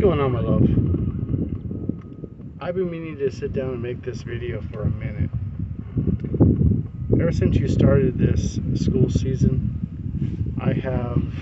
going on, my love? I've been meaning to sit down and make this video for a minute. Ever since you started this school season, I have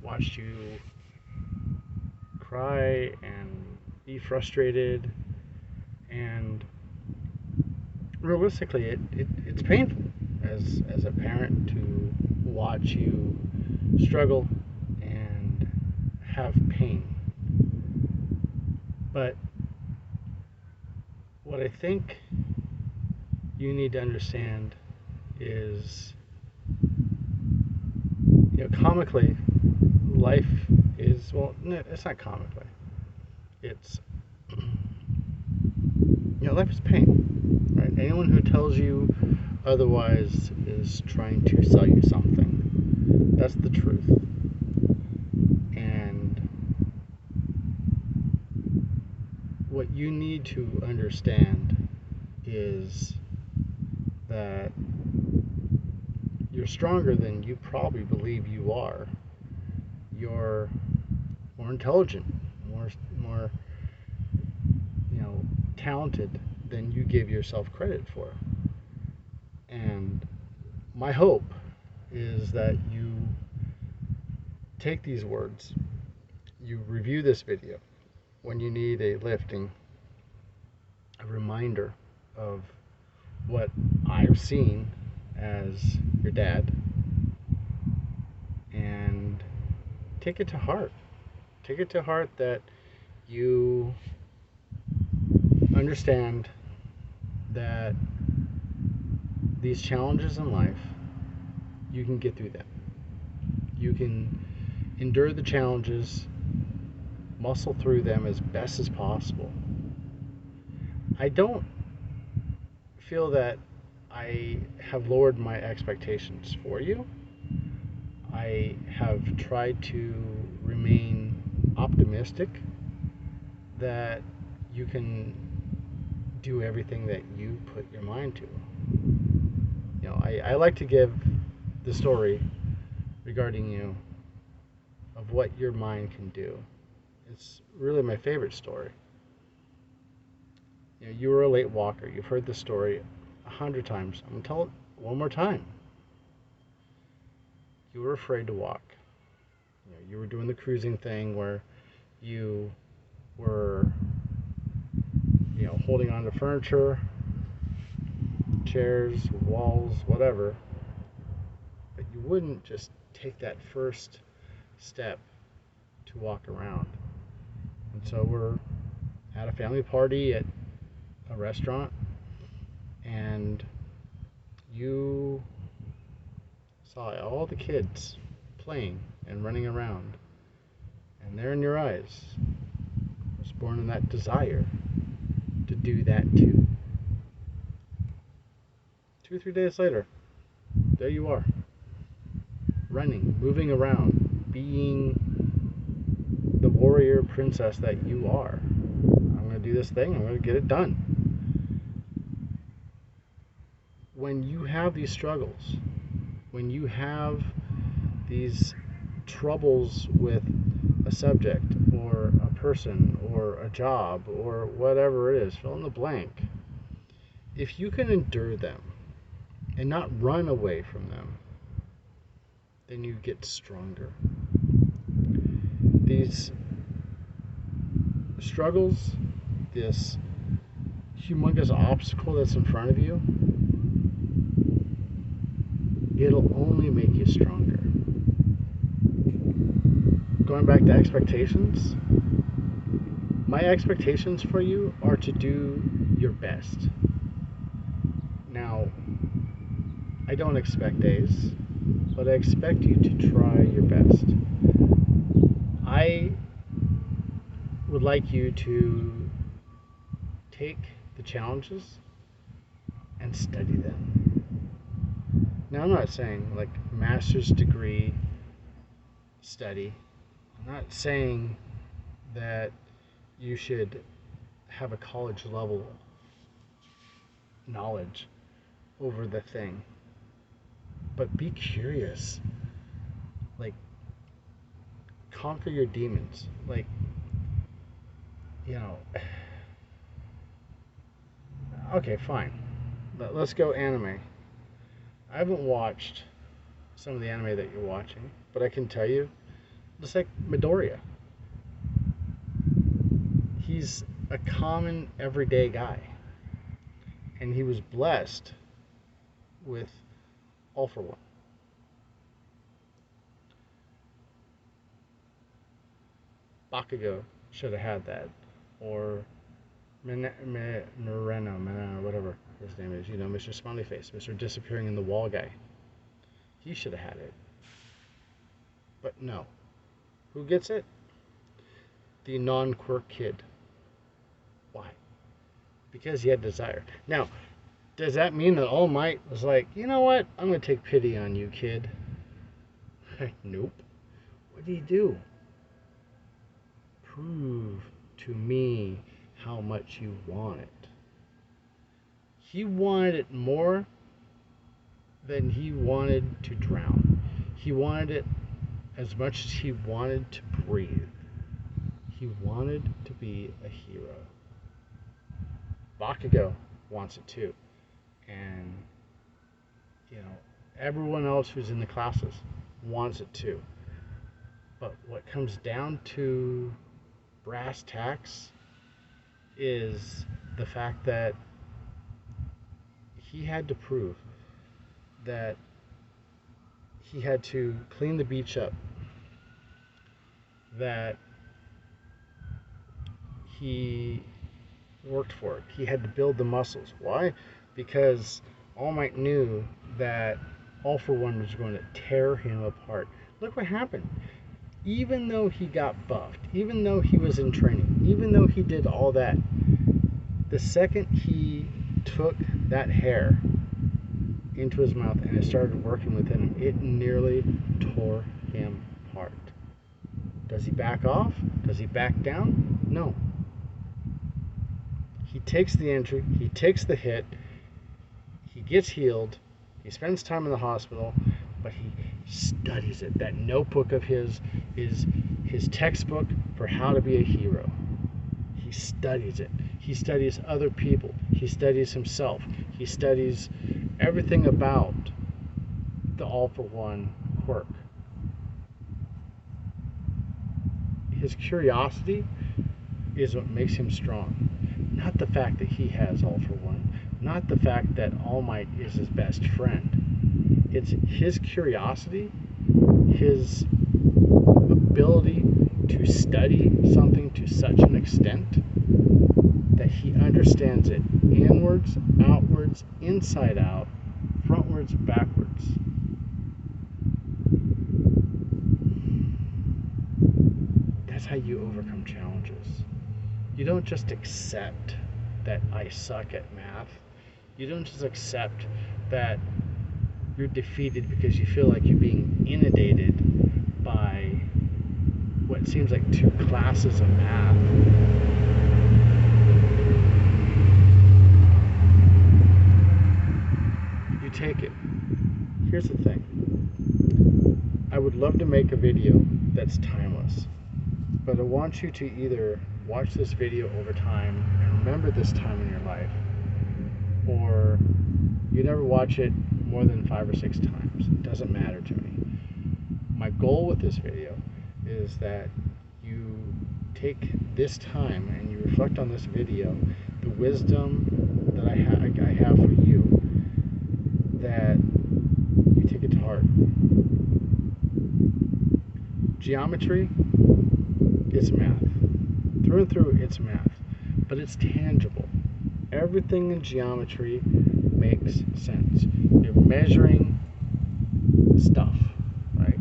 watched you cry and be frustrated, and realistically, it's painful as a parent to watch you struggle and have pain. But what I think you need to understand is, comically, life is, well, no, it's not comically. It's, life is pain, right? Anyone who tells you otherwise is trying to sell you something. That's the truth. And what you need to understand is that you're stronger than you probably believe you are. You're more intelligent, more talented than you give yourself credit for. And my hope is that you take these words, you review this video when you need a lifting, a reminder of what I've seen as your dad, and take it to heart. Take it to heart that you understand that these challenges in life, you can get through them. You can endure the challenges, muscle through them as best as possible. I don't feel that I have lowered my expectations for you. I have tried to remain optimistic that you can do everything that you put your mind to. I like to give the story regarding you of what your mind can do. It's really my favorite story. You were a late walker. You've heard the story 100 times. I'm going to tell it one more time. You were afraid to walk. You were doing the cruising thing where you were, holding on to furniture, chairs, walls, whatever. But you wouldn't just take that first step to walk around. And so we're at a family party at a restaurant, and you saw all the kids playing and running around, and there in your eyes was born that desire to do that too. 2 or 3 days later, there you are, running, moving around, being the warrior princess that you are. I'm going to do this thing, I'm going to get it done. When you have these struggles, when you have these troubles with a subject or a person or a job or whatever it is, fill in the blank, if you can endure them and not run away from them, then you get stronger. These struggles, this humongous obstacle that's in front of you, it'll only make you stronger. Going back to expectations, my expectations for you are to do your best. Now, I don't expect A's, but I expect you to try your best. I would like you to take the challenges and study them. Now, I'm not saying like master's degree study. I'm not saying that you should have a college level knowledge over the thing. But be curious. Like, conquer your demons. Like, you know, okay, fine. Let's go anime. I haven't watched some of the anime that you're watching, but I can tell you, just like Midoriya, he's a common everyday guy, and he was blessed with All for One. Bakugo should have had that, or Moreno, whatever his name is, Mr. Smiley Face, Mr. Disappearing in the Wall guy. He should have had it. But no. Who gets it? The non-quirk kid. Why? Because he had desire. Now, does that mean that All Might was like, you know what? I'm going to take pity on you, kid? Nope. What did he do? Prove to me how much you want it. He wanted it more than he wanted to drown. He wanted it as much as he wanted to breathe. He wanted to be a hero. Bakugo wants it too. And, everyone else who's in the classes wants it too. But what comes down to brass tacks is the fact that he had to prove that he had to clean the beach up, that he worked for it. He had to build the muscles. Why? Because All Might knew that All for One was going to tear him apart. Look what happened. Even though he got buffed, even though he was in training, even though he did all that, the second he took that hair into his mouth and it started working within him, it nearly tore him apart. Does he back off? Does he back down? No. He takes the injury, he takes the hit, he gets healed, he spends time in the hospital, but he studies it. That notebook of his is his textbook for how to be a hero. He studies it. He studies other people. He studies himself. He studies everything about the All for One quirk. His curiosity is what makes him strong. Not the fact that he has All for One. Not the fact that All Might is his best friend. It's his curiosity, his ability to study something to such an extent that he understands it inwards, outwards, inside out, frontwards, backwards. That's how you overcome challenges. You don't just accept that I suck at math. You don't just accept that you're defeated because you feel like you're being inundated by what seems like 2 classes of math. You take it. Here's the thing. I would love to make a video that's timeless, but I want you to either watch this video over time and remember this time in your life, or you never watch it more than 5 or 6 times. It doesn't matter to me. My goal with this video is that you take this time and you reflect on this video, the wisdom that I have for you, that you take it to heart. Geometry is math. Through and through, it's math. But it's tangible. Everything in geometry makes sense. You're measuring stuff, right?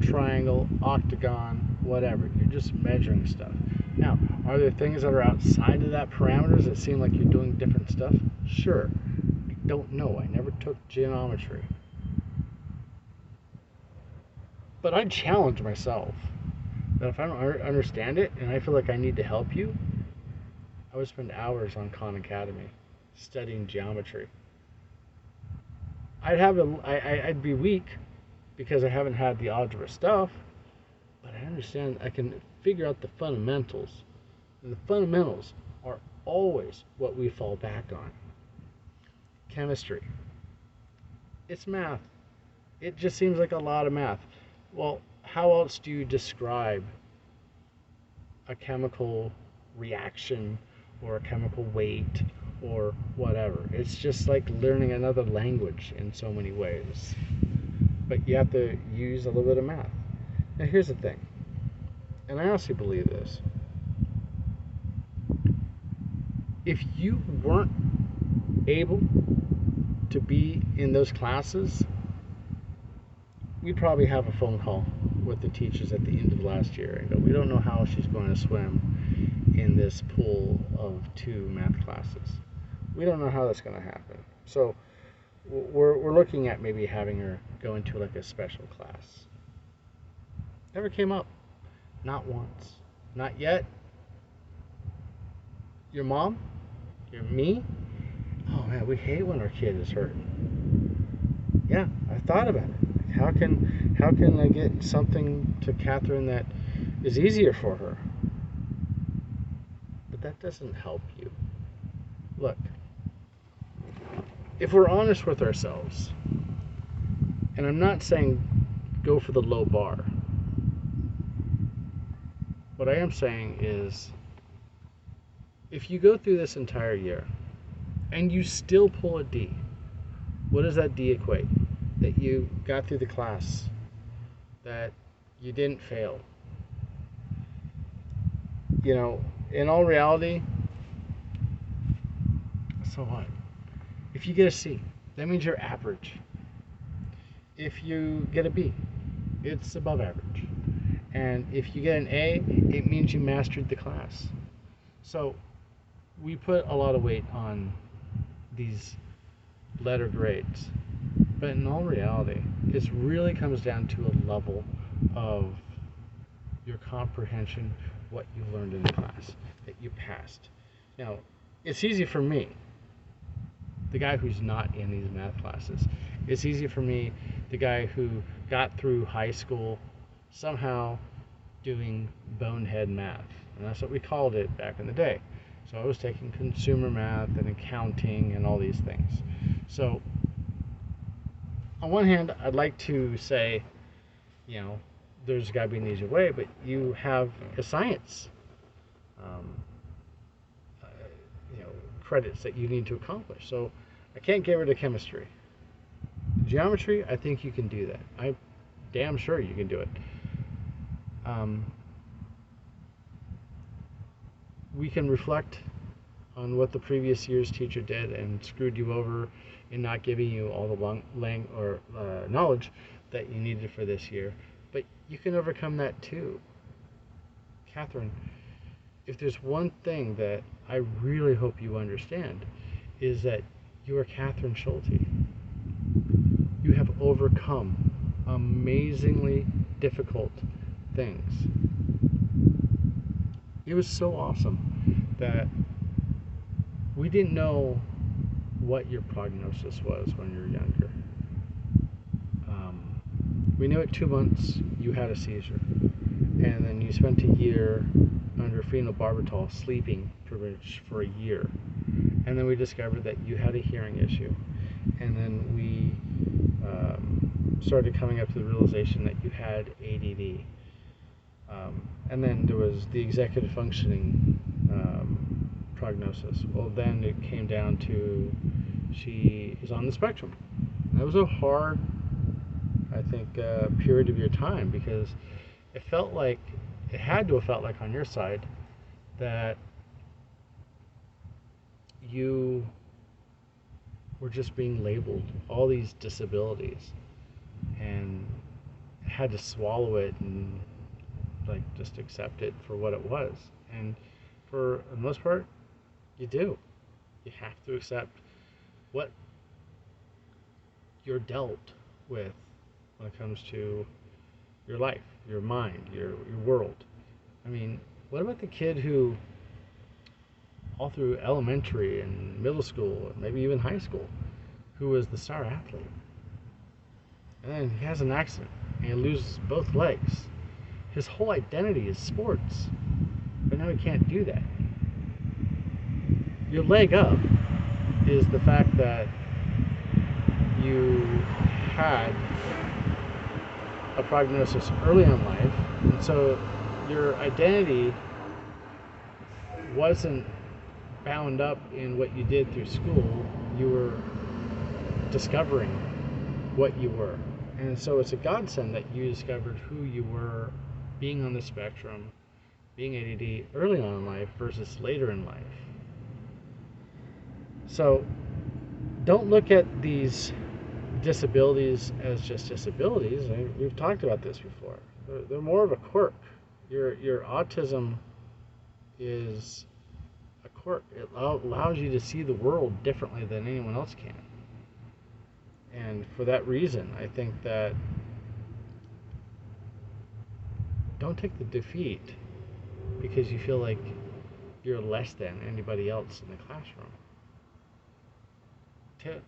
Triangle, octagon, whatever. You're just measuring stuff. Now, are there things that are outside of that parameters that seem like you're doing different stuff? Sure. I don't know. I never took geometry. But I challenge myself that if I don't understand it and I feel like I need to help you, I would spend hours on Khan Academy studying geometry. I'd be weak because I haven't had the algebra stuff, but I understand I can figure out the fundamentals And the fundamentals are always what we fall back on. Chemistry. It's math. It just seems like a lot of math. Well, how else do you describe a chemical reaction or a chemical weight or whatever? It's just like learning another language in so many ways. But you have to use a little bit of math. Now, here's the thing, and I honestly believe this. If you weren't able to be in those classes, we'd probably have a phone call with the teachers at the end of last year and go, we don't know how she's going to swim in this pool of 2 math classes. We don't know how that's going to happen. So we're looking at maybe having her go into like a special class. Never came up. Not once. Not yet. Your mom? Your me? Oh man, we hate when our kid is hurt. Yeah, I thought about it. How can I get something to Catherine that is easier for her? But that doesn't help you. Look, if we're honest with ourselves, and I'm not saying go for the low bar, what I am saying is if you go through this entire year and you still pull a D, what does that D equate? That you got through the class, that you didn't fail. You know, in all reality, so what? If you get a C, that means you're average. If you get a B, it's above average. And if you get an A, it means you mastered the class. So we put a lot of weight on these letter grades. But in all reality, it really comes down to a level of your comprehension, what you learned in the class, that you passed. Now, it's easy for me, the guy who's not in these math classes. It's easy for me, the guy who got through high school somehow doing bonehead math. And that's what we called it back in the day. So I was taking consumer math and accounting and all these things. So on one hand, I'd like to say, you know, there's got to be an easier way, but you have a science, you know, credits that you need to accomplish. So I can't get rid of chemistry. Geometry, I think you can do that. I'm damn sure you can do it. We can reflect on what the previous year's teacher did and screwed you over in not giving you all the knowledge that you needed for this year. But you can overcome that too. Catherine, if there's one thing that I really hope you understand, is that you are Catherine Schulte. You have overcome amazingly difficult things. It was so awesome that we didn't know what your prognosis was when you were younger. We knew at 2 months you had a seizure, and then you spent a year under phenobarbital sleeping pretty much for a year, and then we discovered that you had a hearing issue, and then we started coming up to the realization that you had ADD, and then there was the executive functioning prognosis. Well, then it came down to she is on the spectrum. And that was a hard, I think, period of your time, because it felt like, it had to have felt like on your side that you were just being labeled all these disabilities and had to swallow it and like just accept it for what it was. And for the most part, you do. You have to accept what you're dealt with when it comes to your life, your mind, your world. I mean, what about the kid who all through elementary and middle school, and maybe even high school, who was the star athlete? And then he has an accident and he loses both legs. His whole identity is sports. but now he can't do that. Your leg up is the fact that you had a prognosis early in life, and so your identity wasn't bound up in what you did through school. You were discovering what you were. And so it's a godsend that you discovered who you were being on the spectrum, being ADD early on in life versus later in life. So don't look at these disabilities as just disabilities. We've talked about this before. They're more of a quirk. Your autism is a quirk. It allows you to see the world differently than anyone else can. And for that reason, I think that don't take the defeat because you feel like you're less than anybody else in the classroom.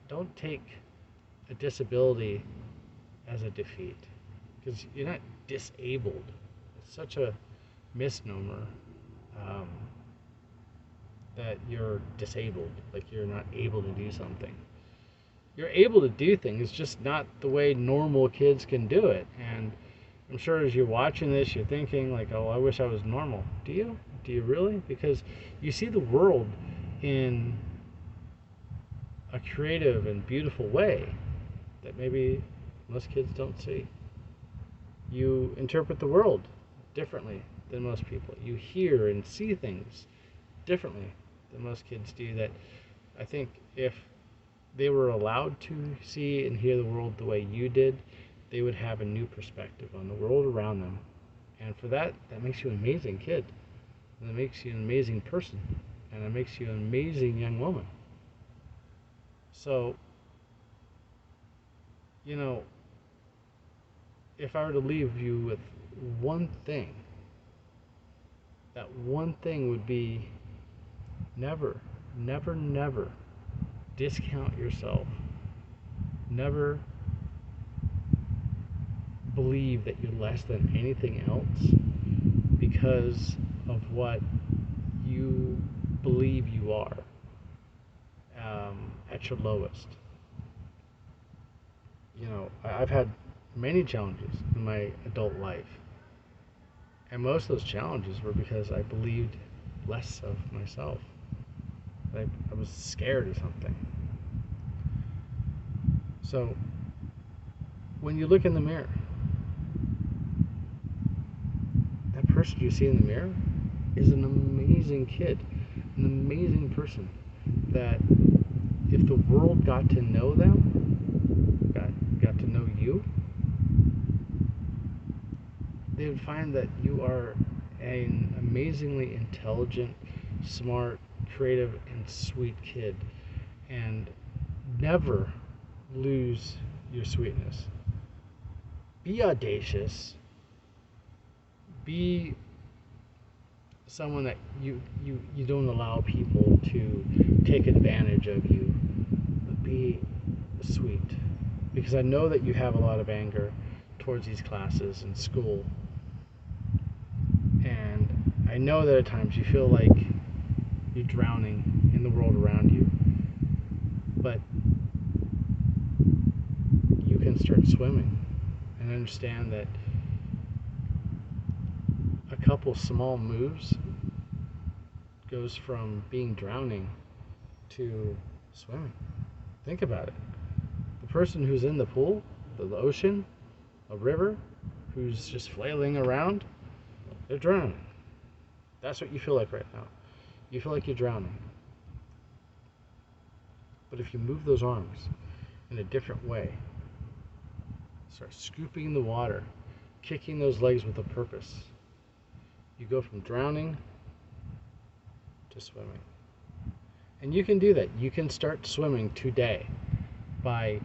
Don't take a disability as a defeat, because you're not disabled. It's such a misnomer that you're disabled, like you're not able to do something. You're able to do things, just not the way normal kids can do it. And I'm sure as you're watching this, you're thinking like, oh, I wish I was normal. Do you? Do you really? Because you see the world in a creative and beautiful way that maybe most kids don't see. You interpret the world differently than most people. You hear and see things differently than most kids do, that I think if they were allowed to see and hear the world the way you did, they would have a new perspective on the world around them. And for that makes you an amazing kid. And that makes you an amazing person. And it makes you an amazing young woman. So, you know, if I were to leave you with one thing, that one thing would be never, never, never discount yourself. Never believe that you're less than anything else because of what you believe you are at your lowest. You know, I've had many challenges in my adult life, and most of those challenges were because I believed less of myself. I was scared of something. So when you look in the mirror, that person you see in the mirror is an amazing kid, an amazing person that if the world got to know them, got to know you, they would find that you are an amazingly intelligent, smart, creative, and sweet kid, and never lose your sweetness. Be audacious. Be someone that you don't allow people to take advantage of you, but be sweet. Because I know that you have a lot of anger towards these classes in school, and I know that at times you feel like you're drowning in the world around you, but you can start swimming and understand that a couple small moves goes from being drowning to swimming. Think about it. The person who's in the pool, the ocean, a river, who's just flailing around, they're drowning. That's what you feel like right now. You feel like you're drowning. But if you move those arms in a different way, start scooping the water, kicking those legs with a purpose, you go from drowning to swimming. And you can do that. You can start swimming today by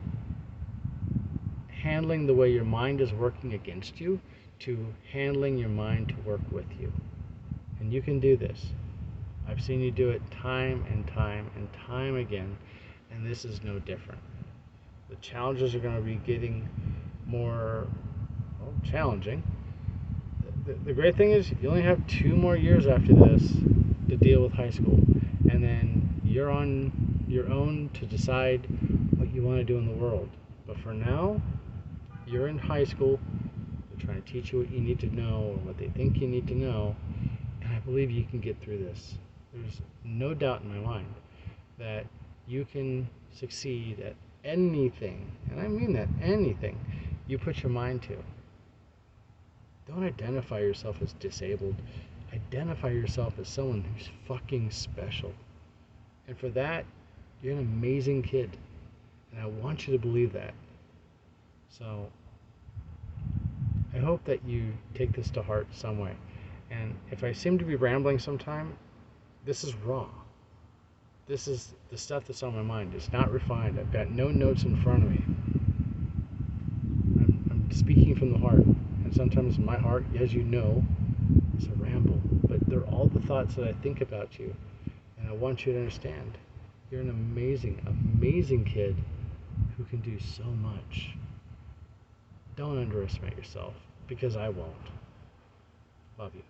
handling the way your mind is working against you to handling your mind to work with you. And you can do this. I've seen you do it time and time and time again, and this is no different. The challenges are going to be getting more challenging. the great thing is you only have 2 more years after this to deal with high school, and then you're on your own to decide what you want to do in the world. But for now, you're in high school. They're trying to teach you what you need to know or what they think you need to know, and I believe you can get through this. There's no doubt in my mind that you can succeed at anything, and I mean that, anything you put your mind to. Don't identify yourself as disabled. Identify yourself as someone who's fucking special. And for that, you're an amazing kid. And I want you to believe that. So, I hope that you take this to heart some way. And if I seem to be rambling sometime, this is raw. This is the stuff that's on my mind. It's not refined. I've got no notes in front of me. I'm speaking from the heart. And sometimes my heart, as you know, is a ramble. But they're all the thoughts that I think about you. And I want you to understand. You're an amazing, amazing kid who can do so much. Don't underestimate yourself, because I won't. Love you.